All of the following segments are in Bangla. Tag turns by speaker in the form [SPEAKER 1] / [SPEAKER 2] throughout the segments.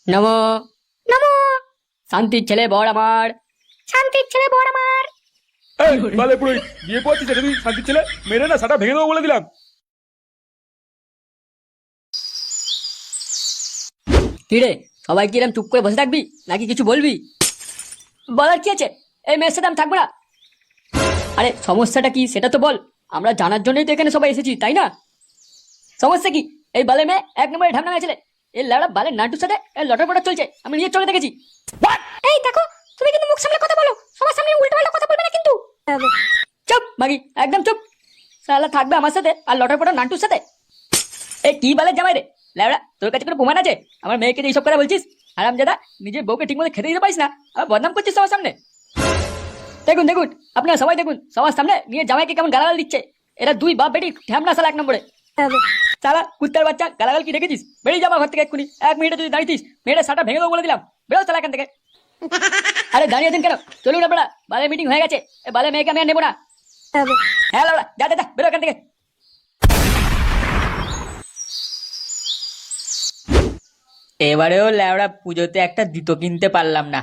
[SPEAKER 1] নমো নমো। শান্তির ছেলে বর আমার, শান্তির ছেলে বর আমার।
[SPEAKER 2] এই বালে পুরোই বিয়ে করছিস এটা তুই শান্তির ছেলে? মেরে না সাটা ভেঙে দেবো বলে দিলাম।
[SPEAKER 1] কি রে, সবাই কি এরকম চুপ করে বসে থাকবি নাকি কিছু বলবি? বলার কি আছে, এই মেয়ের সাথে আমি থাকবো না। আরে সমস্যাটা কি সেটা তো বল, আমরা জানার জন্যই তো এখানে সবাই এসেছি, তাই না? সমস্যা কি? এই বালে মেয়ে এক নম্বরে ঢামনা ছেলে, এই ল্যাবড়া বালের নাটুর সাথে লটর পটর চলছে, আমি নিজের চোখে দেখেছি। এই দেখো, তুমি কিন্তু মুখ সামলে কথা বলো, সবার সামনে উল্টো পাল্টা কথা বলবে না কিন্তু। চুপ মাগি, একদম চুপ। শালা থাকবে আমার সাথে আর লটর পটর নান্টুর সাথে। এই কি বালের জামাই রে ল্যাবড়া, তোর কাছে কোনো প্রমাণ আছে আমার মেয়েকে এইসব কথা বলছিস? আরামজাদা, নিজের বউকে ঠিক মতো খেতে দিতে পারিস না, আবার বদনাম করছিস সবার সামনে। দেখুন দেখুন, আপনারা সবাই দেখুন, সবার সামনে নিয়ে জামাইকে কেমন গালাগাল দিচ্ছে। এরা দুই বাপ বেটি ঢ্যামনা শালা এক নম্বরে। শালা কুত্তার বাচ্চা, গালাগাল কি রেখেছিস? বেরিয়ে যাবো ঘর থেকে এক্ষুনি, এক মিনিটে যদি দাঁড়িয়েছিস মেয়েটা সাটা ভেঙে দেবো বলে দিলাম। বেরো শালা এখান থেকে। আরে দাঁড়িয়ে আছেন কেন? চলুন আপনারা, বালে মিটিং হয়ে গেছে, বালে মেয়েকে আমি আর নেবো না। হ্যাঁ লাউড়া, যা যা যা, বেরো এখান থেকে। এবারেও ল্যাওড়া পুজোতে একটা জুতো কিনতে পারলাম না।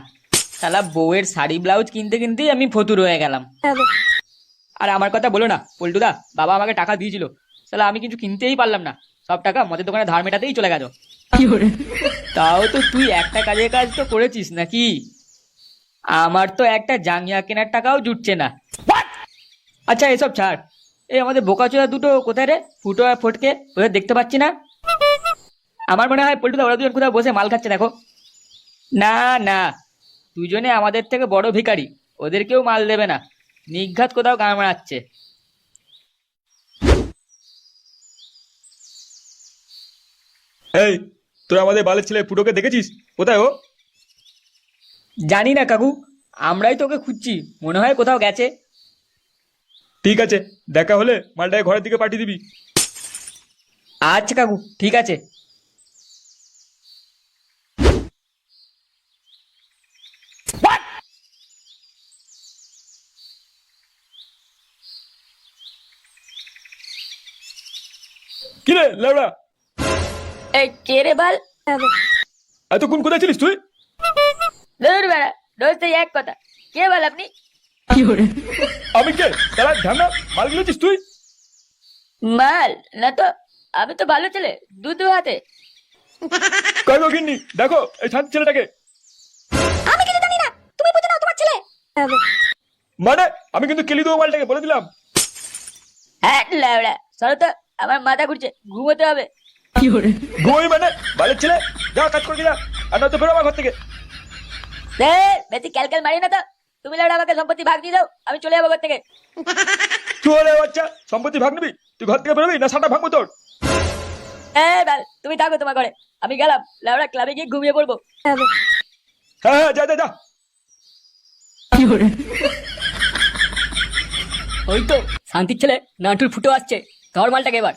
[SPEAKER 1] শালা বউয়ের শাড়ি ব্লাউজ কিনতে কিনতেই আমি ফতুর হয়ে গেলাম। আর আমার কথা বলো না পল্টুদা, বাবা আমাকে টাকা দিয়েছিল, শালা আমি কিছু কিনতেই পারলাম না। সব টাকা মদের দোকানে ধার মেটাতেই চলে গেল। তাও তো তুই একটা কাজের কাজ তো করেছিস নাকি? আমার তো একটা জাঙ্গিয়া কেনার টাকাও জুটছে না। আচ্ছা এসব ছাড়, এই আমাদের বোকাচোদা দুটো কোথায় রে, ফুটো আর ফটকে, ওদের দেখতে পাচ্ছি না। আমার মনে হয় পল্টুদা ওরা দুজন কোথাও বসে মাল খাচ্ছে, দেখো। না না, দুজনে আমাদের থেকে বড় ভিখারি, ওদেরকেও মাল দেবে না, নিঘাত কোথাও গান মারাচ্ছে।
[SPEAKER 2] এই তোরা আমাদের বালের ছেলে ফুটোকে দেখেছিস? কোথায় ও?
[SPEAKER 1] জানি না কাকু, আমরাই তোকে খুঁজছি, মনে হয় কোথাও গেছে।
[SPEAKER 2] ঠিক আছে, দেখা হলে মালটাকে ঘরের দিকে পাঠিয়ে দিবি।
[SPEAKER 1] আচ্ছা কাকু, ঠিক আছে।
[SPEAKER 2] কিরে লেবড়া,
[SPEAKER 1] এই কে রে বাল?
[SPEAKER 2] এতক্ষণ কোথায় ছিলিস তুই?
[SPEAKER 1] দূর বেড়া, রোজ তো এক কথা। কে বল আপনি?
[SPEAKER 2] আমি কে? তারা ঝামনা মাল গিলেছিস তুই?
[SPEAKER 1] মাল না তো, আমি তো ভালো ছেলে, দুধ হাতে।
[SPEAKER 2] কয় গো গিন্নি, দেখো এই শান্তি ছেলেটাকে।
[SPEAKER 1] আমি কিছু জানি না, তুমি বুঝে নাও তোমার ছেলে।
[SPEAKER 2] মানে আমি কিন্তু কেলি দেবো মালটাকে, বলে দিলাম।
[SPEAKER 1] হ্যাঁ লাউড়া, চলো তো, আমার মাথা ঘুরছে, ঘুমোতে হবে।
[SPEAKER 2] ঘুমোই মানে? বালের ছেলে, যা কাজ করে যা, আর নয়তো বেরো আমার ঘর থেকে।
[SPEAKER 1] বেশি ক্যালক্যাল মারি না তো। তুমি লাউড়া আমাকে সম্পত্তি ভাগ দিয়ে দাও, আমি চলে যাবো ঘর থেকে।
[SPEAKER 2] চলে বাচ্চা, সম্পত্তি ভাগ নিবি? তুই ঘর থেকে বেরোবি না সাটা ভাঙবো তোর?
[SPEAKER 1] বাল, তুমি থাকো তোমার ঘরে, আমি গেলাম লাউড়া, ক্লাবে গিয়ে ঘুমিয়ে পড়বো।
[SPEAKER 2] হ্যাঁ হ্যাঁ, যা যা যা।
[SPEAKER 1] ওই তো শান্তির ছেলে নাটুর ফুটো আসছে, ধর মালটাকে এবার।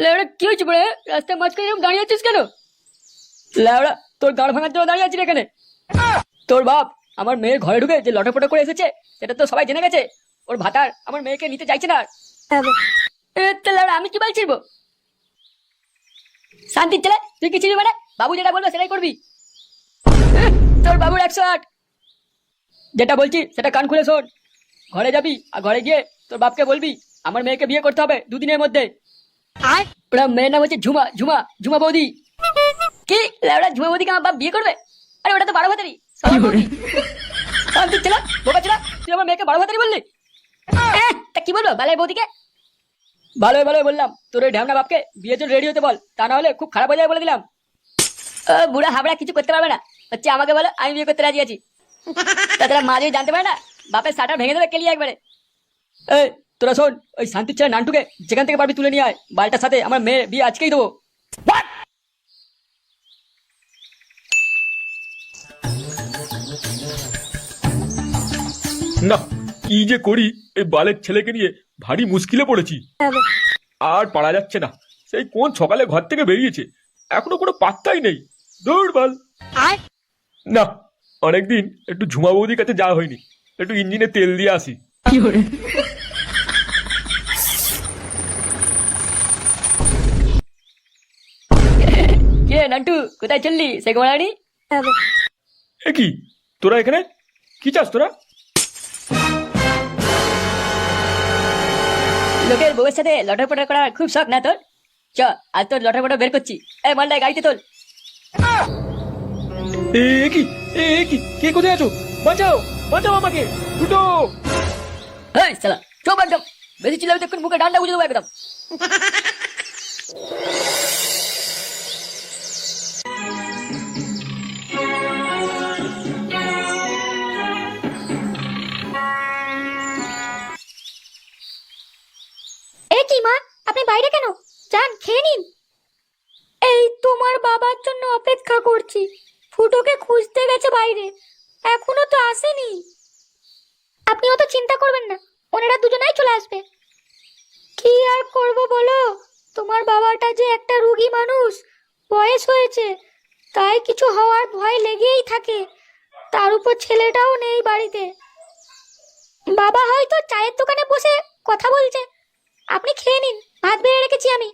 [SPEAKER 1] লেওড়া কি হয়েছে বলে, রাস্তার মাঝখানে এরকম দাঁড়িয়ে আছিস কেন? লেওড়া, তোর দাঁড় ভাঙার জন্য দাঁড়িয়ে আছিস এখানে? তোর বাপ আমার মেয়ের ঘরে ঢুকে যে লটপট করে এসেছে, সেটা তো সবাই জেনে গেছে। ওর ভাতার আমার মেয়েকে নিতে চাইছে না। লেওড়া আমি কি বলছি? শান্তির ছেলে, তুই কি ছিলি মানে? বাবু যেটা বলবে সেটাই করবি। তোর বাবুর 108। যেটা বলছি সেটা কান খুলে শোন। ঘরে যাবি, আর ঘরে গিয়ে তোর বাপকে বলবি আমার মেয়েকে বিয়ে করতে হবে 2 দিনের মধ্যে। ওরা মেয়ের নাম হচ্ছে ঝুমা, ঝুমা ঝুমা বৌদি। কি লেওড়া, ঝুমা বৌদিকে আমার বাপ বিয়ে করবে? আরে ওটা তো 12 ভাতারি। শান্তির ছেলে, বোকা ছেলে, তুই আমার মেয়েকে 12 ভাতারি বললি? তা কি বলবো বালাই বৌদিকে? ভালোই ভালোই বললাম, তোর ওই ঢ্যামনা বাপকে বিয়ের জন্য রেডি হতে বল, তা না হলে খুব খারাপ হয়ে যাবে বলে দিলাম। বুড়া হাবড়া কিছু করতে পারবে না, হচ্ছে আমাকে বলো আমি বিয়ে করতে রাজি আছি। তাছাড়া মা যদি জানতে পারে না, বাপের সাটা ভেঙে দেবে কেলিয়ে একবারে। এই তোরা শোন, ওই শান্তির ছেলে নান্টুকে যেখান থেকে পারবি তুলে নিয়ে আয়, বালটার সাথে আমার মেয়ে বিয়ে আজকেই দেবো।
[SPEAKER 2] না, কি যে করি এই বালের ছেলেকে নিয়ে, ভারী মুশকিলে পড়েছি। আর পারা যাচ্ছে না, সেই কোন সকালে ঘর থেকে বেরিয়েছে, এখনো কোনো পাত্তাই নেই। দৌড় বাল। না, অনেকদিন একটু ঝুমা বৌদির কাছে যাওয়া হয়নি, একটু ইঞ্জিনে তেল দিয়ে আসি।
[SPEAKER 1] কিরে নান্টু, কোথায় চললি সে গোড়ানি?
[SPEAKER 2] এ কি তোরা এখানে কি চাস তোরা?
[SPEAKER 1] লোকের বউয়ের সাথে লটার পটার করার খুব শখ না তোর? চ আজ তোর লটার পটা বের করছি। এই মালটা গাড়িতে তোল।
[SPEAKER 2] এ কি এ কি কে কোথায় আছো? বাঁচাও বাঁচাও আমাকে, ফুটো!
[SPEAKER 1] এই শালা চুপ একদম, বেশি চিল্লাবি তো মুখে ডান্ডা গুঁজে দেবো একদম।
[SPEAKER 3] এ কি মা, আপনি বাইরে কেন? যান খেয়ে নিন। এই তোমার বাবার জন্য অপেক্ষা করছি। ফুটোকে খুঁজতে গেছে বাইরে, এখনো তো আসেনি। আপনি অত চিন্তা করবেন না, ওনারা দুজনেই চলে আসবে। কি আর করব বলো, তোমার বাবাটা যে একটা রোগী মানুষ, বয়স হয়েছে, তাই কিছু হওয়ার ভয় লেগেই থাকে। তার উপর ছেলেটাও নেই বাড়িতে। বাবা হয়তো চায়ের দোকানে বসে কথা বলছে। আপনি খেয়ে নিন, ভাত বেড়ে রেখেছি আমি।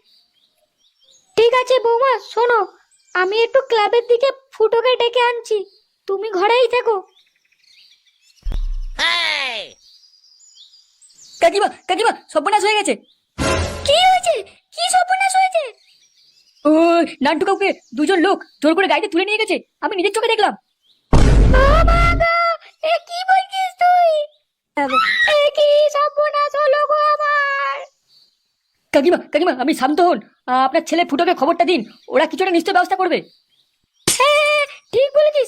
[SPEAKER 3] ঠিক আছে বৌমা, শোনো, আমি একটু ক্লাবের দিকে ফুটোকে ডেকে আনছি, তুমি ঘরেই থেকো।
[SPEAKER 1] কাকিমা কাকিমা, সর্বনাশ হয়ে গেছে।
[SPEAKER 3] কি হয়েছে? কি সর্বনাশ হয়েছে?
[SPEAKER 1] ও নান্টু কাউকে দুজন লোক জোর করে গাড়িতে তুলে নিয়ে গেছে, আমি নিজের চোখে দেখলাম।
[SPEAKER 3] ও মা গো, এ কি বলছিস তুই? এ কি সর্বনাশ হলো গো আমার!
[SPEAKER 1] কাকিমা কাকিমা, আপনি শান্ত হন। আপনার ছেলে ফুটোকে খবরটা দিন, ওরা কিছুটা নিশ্চয় ব্যবস্থা করবে।
[SPEAKER 3] হ্যাঁ ঠিক বলেছিস,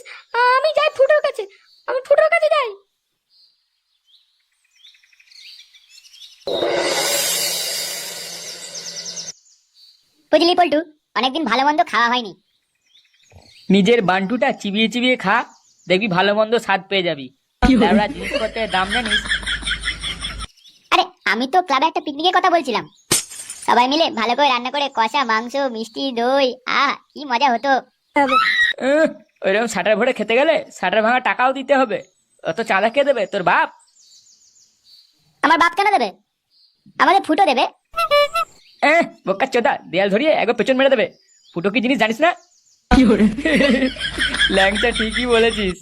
[SPEAKER 3] আমি যাই ফুটোর কাছে, আমি ফুটোর কাছে যাই।
[SPEAKER 4] বুঝলি পল্টু, অনেকদিন ভালো মন্দ খাওয়া হয়নি।
[SPEAKER 5] নিজের বান্টুটা চিবিয়ে চিবিয়ে খা, দেখবি ভালো মন্দ স্বাদ পেয়ে যাবি। আমরা জিনিসপত্রের দাম জানিস?
[SPEAKER 4] আরে আমি তো ক্লাবে একটা পিকনিকের কথা বলছিলাম, সবাই মিলে ভালো করে রান্না করে কষা মাংস, মিষ্টি, দই, কি মজা হতো।
[SPEAKER 5] ওইরকম শাটার ভরে খেতে গেলে শাটার ভাঙা টাকাও দিতে হবে। অত চাঁদা কে দেবে? তোর বাপ?
[SPEAKER 4] আমার বাপ কেন দেবে? আমাদের ফুটো দেবে।
[SPEAKER 5] বোকা চোদা, দেয়াল ধরিয়ে একবার পেছন মেরে দেবে। ফুটো কি জিনিস জানিস না? ল্যাংচা ঠিকই বলেছিস।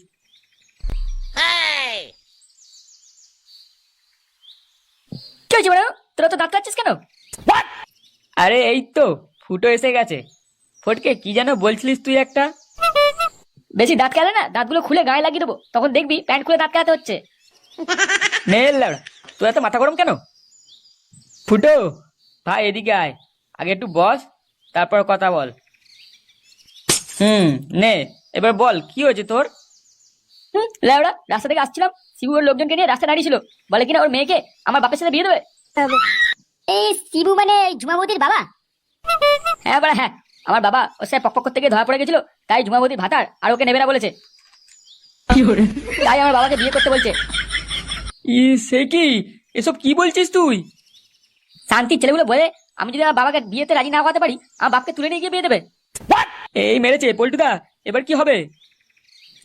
[SPEAKER 1] কি হয়েছে বড়, তোরা তো দাঁত কাটছিস কেন?
[SPEAKER 5] আরে এই তো ফুটো এসে গেছে। ফটকে কি যেন বলছিলিস তুই একটা?
[SPEAKER 1] বেশি দাঁত কাটলে না দাঁতগুলো খুলে গায়ে লাগিয়ে দেবো, তখন দেখবি প্যান্ট খুলে দাঁত কাটতে হচ্ছে।
[SPEAKER 5] নে লাউড়া, তুই এত মাথা গরম কেন? ফুটো ভাই এদিকে আয়, আগে একটু বস, তারপর কথা বল। নে এবার বল, কি হয়েছে তোর?
[SPEAKER 1] লেওড়া, রাস্তা থেকে আসছিলাম, শিবুর লোকজনকে নিয়ে রাস্তা দাঁড়িয়েছিল, বলে কিনা ওর মেয়েকে আমার বাপের সাথে বিয়ে দেবে।
[SPEAKER 4] এই শিবু মানে ঝুমাবতির বাবা?
[SPEAKER 1] হ্যাঁ বড়া হ্যাঁ, আমার বাবা ওর সাথে পক থেকে ধরা পড়ে গেছিল, তাই ঝুমাবতীর ভাতার আর ওকে নেবে না বলেছে, তাই আমার বাবাকে বিয়ে করতে বলছে।
[SPEAKER 5] সে কি, এসব কি বলছিস তুই?
[SPEAKER 1] শান্তির ছেলেগুলো বলে আমি যদি আমার বাবাকে বিয়েতে রাজি না হতে পারি, আমার বাপকে তুলে নিয়ে গিয়ে বিয়ে দেবে।
[SPEAKER 5] এই মেরেছে পল্টুদা, এবার কি হবে?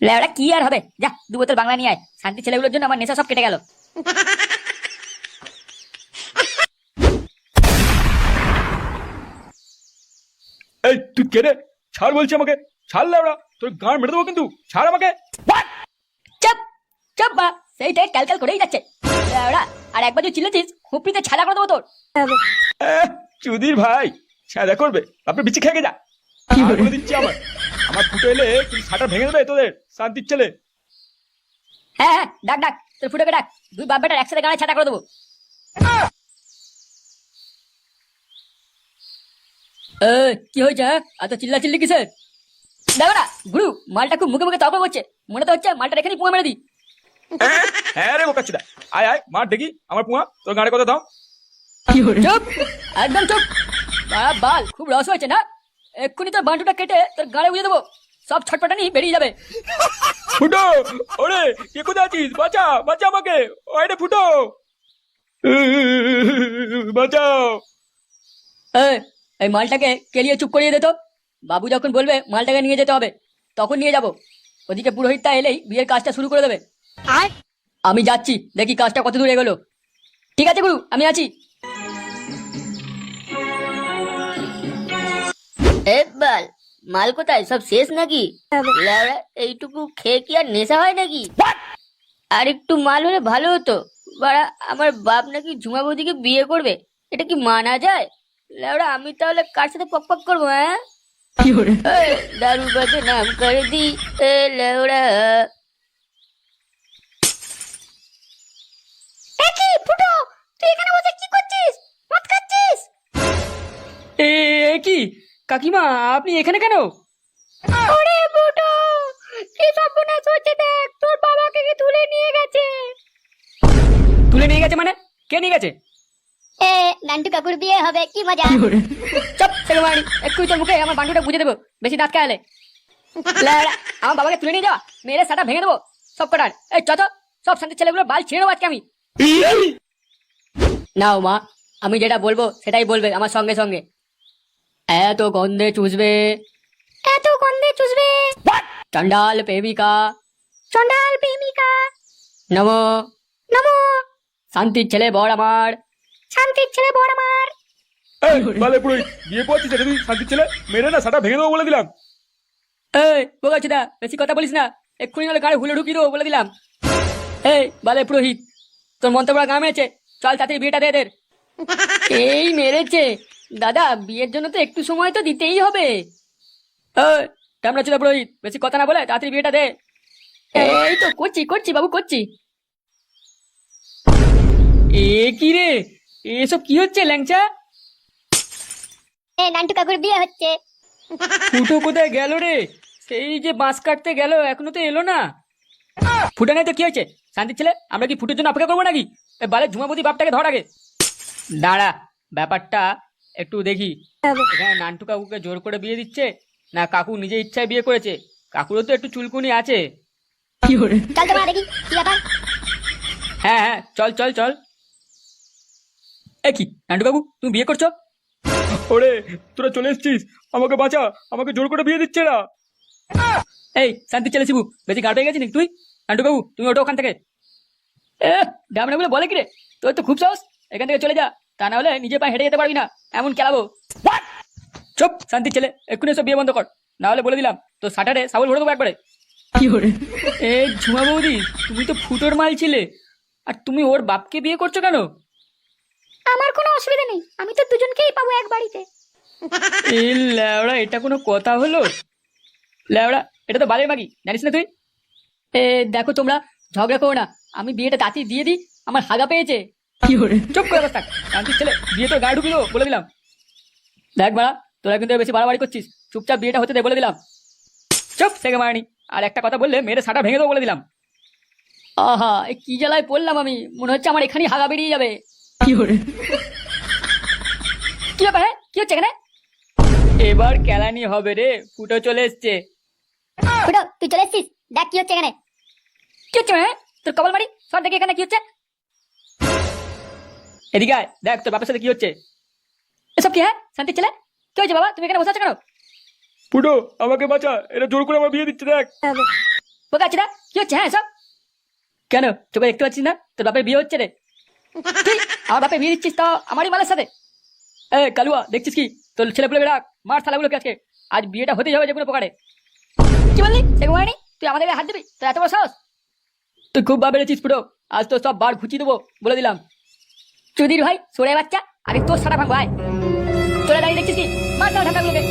[SPEAKER 1] লেওড়া কি আর হবে, যা 2 বোতল বাংলা নিয়ে আয়, শান্তির ছেলেগুলোর জন্য আমার নেশা সব কেটে গেল।
[SPEAKER 2] এই তুই কে রে? ছাড় বলছি আমাকে, ছাড় লাউড়া, তোর গাঁড় মেরে দেবো কিন্তু, ছাড় আমাকে।
[SPEAKER 1] চাপ চাপ বা, সেইটাই ক্যালক্যাল করেই যাচ্ছে। লেওড়া, আর একবার যদি চিল্লেছিস হুপড়িতে ছাড়া করে দেবো তোর।
[SPEAKER 2] চুদির ভাই ছাদা করবে, আপনার বিচি খেয়ে যা। আর বলে দিচ্ছি, আমার ফুটো এলে তুই শাটার ভেঙে দেবে তোদের, শান্তির ছেলে।
[SPEAKER 1] হ্যাঁ হ্যাঁ, ডাক ডাক, তোর ফুটোকে ডাক, 2 বাপ বেটার একসাথে গাড়ি ছাড়া করে দেবো। কি হয়েছে হ্যাঁ, এত চিল্লা চিল্লি কিসের? দেখো না গুরু, মালটা খুব মুখে মুখে তর্ক করছে, মনে তো হচ্ছে মালটা এখানেই পুঁয়া মেরে দিই।
[SPEAKER 2] হ্যাঁ রে বোকাচ্ছিদা, আয় আয় মার দেখি আমার পুয়া, তোর গাঁড়ে কথা দাও।
[SPEAKER 1] চুপ, একদম চুপ। বাল খুব রস হয়েছে না, এক্ষুনি তোর বান্টুটা কেটে তোর গাড়ে বুঝে দেবো, সব ছটপটানি বেরিয়ে যাবে।
[SPEAKER 2] ফুটো, ওরে কে কোথায় আছিস? বাঁচা বাঁচা আমাকে, ওরে ফুটো বাঁচাও।
[SPEAKER 1] এই মালটাকে কেলিয়ে চুপ করিয়ে দে তো, বাবু যখন বলবে মালটাকে নিয়ে যেতে হবে তখন নিয়ে যাব। ওদিকে পুরোহিতটা এলেই বিয়ের কাজটা শুরু করে দেবে। আমি যাচ্ছি, দেখি কাজটা কত দূর এগোলো। ঠিক আছে গুরু, আমি আছি।
[SPEAKER 4] বল
[SPEAKER 6] মাল কোথায়, সব শেষ নাকি? লেওড়া, এইটুকু খেয়ে কি আর নেশা হয় নাকি? আর একটু মাল হলে ভালো হতো। বাড়া, আমার বাপ নাকি ঝুমা বৌদিকে বিয়ে করবে, এটা কি মানা যায়? লেওড়া, আমি তাহলে কার সাথে পক পক করবো? হ্যাঁ, এই, দারু বাদে নাম করে দি এ লেওড়া।
[SPEAKER 3] কি ফুটো, তুই এখানে বসে কি করছিস? মদ খাচ্ছিস?
[SPEAKER 5] এ এ কি কাকিমা, আপনি এখানে কেন?
[SPEAKER 3] ওরে ফুটো, কি সর্বনাশ হচ্ছে দেখ, তোর বাবাকে কি তুলে নিয়ে গেছে।
[SPEAKER 5] তুলে নিয়ে গেছে মানে? কে নিয়ে গেছে?
[SPEAKER 4] এ নান্টু কাকুর বিয়ে হবে, কি মজা।
[SPEAKER 1] চপ সেগুমানি, এক্ষুনি তোর মুখে আমার বান্ডুটা বুঝে দেবো, বেশি দাঁত খায়ালে। লেওড়া, আমার বাবাকে তুলে নিয়ে যাওয়া, মেরে সাটা ভেঙে দেবো সব কটার। এই চত, সব শান্তির ছেলেগুলো বাল ছিঁড়ে নেবো আজকে আমি। নাও মা, আমি যেটা বলবো সেটাই বলবে আমার সঙ্গে সঙ্গে। এত গন্ধে চুষবে,
[SPEAKER 3] এত গন্ধে চুষবে,
[SPEAKER 1] চন্ডাল প্রেমিকা,
[SPEAKER 3] চন্ডাল প্রেমিকা,
[SPEAKER 1] নমো,
[SPEAKER 3] নমো,
[SPEAKER 1] শান্তির ছেলে বর আমার।
[SPEAKER 3] শান্তির ছেলে বড় আমার।
[SPEAKER 2] এই বালে পুরোহিত, বিয়ে করছিস এটা তুই শান্তির ছেলে? মেরে না সাটা ভেঙে দেবো বলে দিলাম।
[SPEAKER 1] এই বোগাচ্ছিদা, বেশি কথা বলিস না, এক্ষুনি নাহলে গাড়ি হুলে ঢুকিয়ে দেবো বলে দিলাম। এই বালে পুরোহিত, তোর মন্তব্য গা মেরেছে, চল তাড়াতাড়ি বিয়েটা দে এদের। এই মেরেছে দাদা, বিয়ের জন্য তো একটু সময় তো দিতেই হবে। কেমন ছিল পুরোহিত, বেশি কথা না বলে তাড়াতাড়ি বিয়েটা দে। এই তো করছি করছি বাবু করছি।
[SPEAKER 5] এ কি রে, এসব কি হচ্ছে ল্যাংচা?
[SPEAKER 4] এ নান্টু কাকুর বিয়ে হচ্ছে।
[SPEAKER 5] ফুটো কোথায় গেল রে? সেই যে বাঁশ কাটতে গেল, এখনো তো এলো না। ফুটা নাই তো কি হয়েছে? শান্তির ছেলে, আমরা কি ফুটোর জন্য অপেক্ষা করবো নাকি? এ বালে ঝুমাবতী বাপটাকে ধর আগে। দাঁড়া, ব্যাপারটা একটু দেখি। এখানে নান্টু কাকুকে জোর করে বিয়ে দিচ্ছে না কাকু নিজে ইচ্ছায় বিয়ে করেছে? কাকুরও তো একটু চুলকুনি আছে।
[SPEAKER 4] চল তোমার দেখি কি ব্যাপার।
[SPEAKER 5] হ্যাঁ হ্যাঁ, চল চল চল। এ কি নান্টু কাকু, তুমি বিয়ে করছো?
[SPEAKER 2] ওরে, তোরা চলে এসছিস, আমাকে বাঁচা, আমাকে জোর করে বিয়ে দিচ্ছে না।
[SPEAKER 5] এই শান্তির ছেলে শিবু, বেশি গাড় পেয়ে গেছিস নাকি তুই? নান্টু কাকু, তুমি ওঠো ওখান থেকে। ডামনা বলে বলে কি রে, তোর তো খুব সাহস, এখান থেকে চলে যা, তা না হলে নিজে পায়ে হেঁটে যেতে পারবি না, এমন খেলাবো। চুপ শান্তির ছেলে, এক্ষুনি সব বিয়ে বন্ধ কর, না হলে বলে দিলাম তো সাটারে সাবল ভরে দেবো একবারে। এই ঝুমা বৌদি, তুমি তো ফুটোর মাল ছিলে, আর তুমি ওর বাপকে বিয়ে করছো কেন?
[SPEAKER 3] আমার কোনো অসুবিধা নেই, আমি তো দুজনকেই পাবো এক বাড়িতে।
[SPEAKER 5] এই ল্যাওড়া, এটা কোনো কথা হলো? ল্যাওড়া, এটা তো বালের মাগি, জানিস না তুই?
[SPEAKER 1] দেখো তোমরা ঝগড়া করো না, আমি বিয়েটা তাড়াতাড়ি দিয়ে দিই, আমার হাগা পেয়েছে।
[SPEAKER 5] চুপ করে বস থাক, শান্তির ছেলে, বিয়ে তো গায়ে ঢুকিয়ে দেবো বলে দিলাম। দেখ বাড়া, তোরা কিন্তু বেশি বাড়াবাড়ি করছিস, চুপচাপ বিয়েটা হতে দে বলে দিলাম। চুপ থেকে মারানি, আর একটা কথা বললে মেরে সাটা ভেঙে দেবো বলে দিলাম।
[SPEAKER 1] আহা, এ কি জ্বালায় পড়লাম আমি, মনে হচ্ছে আমার এখানেই হাগা বেরিয়ে যাবে। কি ব্যাপার, হ্যাঁ কি হচ্ছে এখানে?
[SPEAKER 5] এবার কেলানি হবে রে, ফুটো চলে এসছে।
[SPEAKER 4] ফুটো, তুই চলে এসছিস, দেখ কি হচ্ছে এখানে।
[SPEAKER 1] কি হচ্ছে হ্যাঁ? তোর কপাল মারি সব দেখি এখানে কি হচ্ছে।
[SPEAKER 5] এদিকে আয়, দেখ তোর বাপের সাথে কি হচ্ছে।
[SPEAKER 1] এসব কি হ্যাঁ? শান্তির ছেলে, কি হয়েছে বাবা, তুমি এখানে বসে আছো কেন?
[SPEAKER 2] ফুটো, আমাকে বাঁচা, এরা জোর করে আমার বিয়ে দিচ্ছে দেখ।
[SPEAKER 1] বোকাচ্ছিরা, কি হচ্ছে হ্যাঁ সব? কেন তোকে দেখতে পাচ্ছিস না তোর বাপের বিয়ে হচ্ছে রে? তুই আমার বাপের বিয়ে দিচ্ছিস তো আমারই মালের সাথে? কালুয়া, দেখছিস কি তোর ছেলে পেলে রাখ, মার থালাগুলোকে আজকে, আজ বিয়েটা হতেই হবে যে কোনো প্রকারে। কি বললি সেগুমানি, তুই আমাদের গায়ে হাত দিবি? তোর এত বড় সাহস? তুই খুব ভাবে রেছিস ফুটো, আজ তো সব বার ঘুচিয়ে দেবো বলে দিলাম। চুদির ভাই সরে বাচ্চা, আগে তোর সারা ভাঙবো আয়। তোরা দাঁড়িয়ে দেখছিস কি, মার থালাগুলোকে।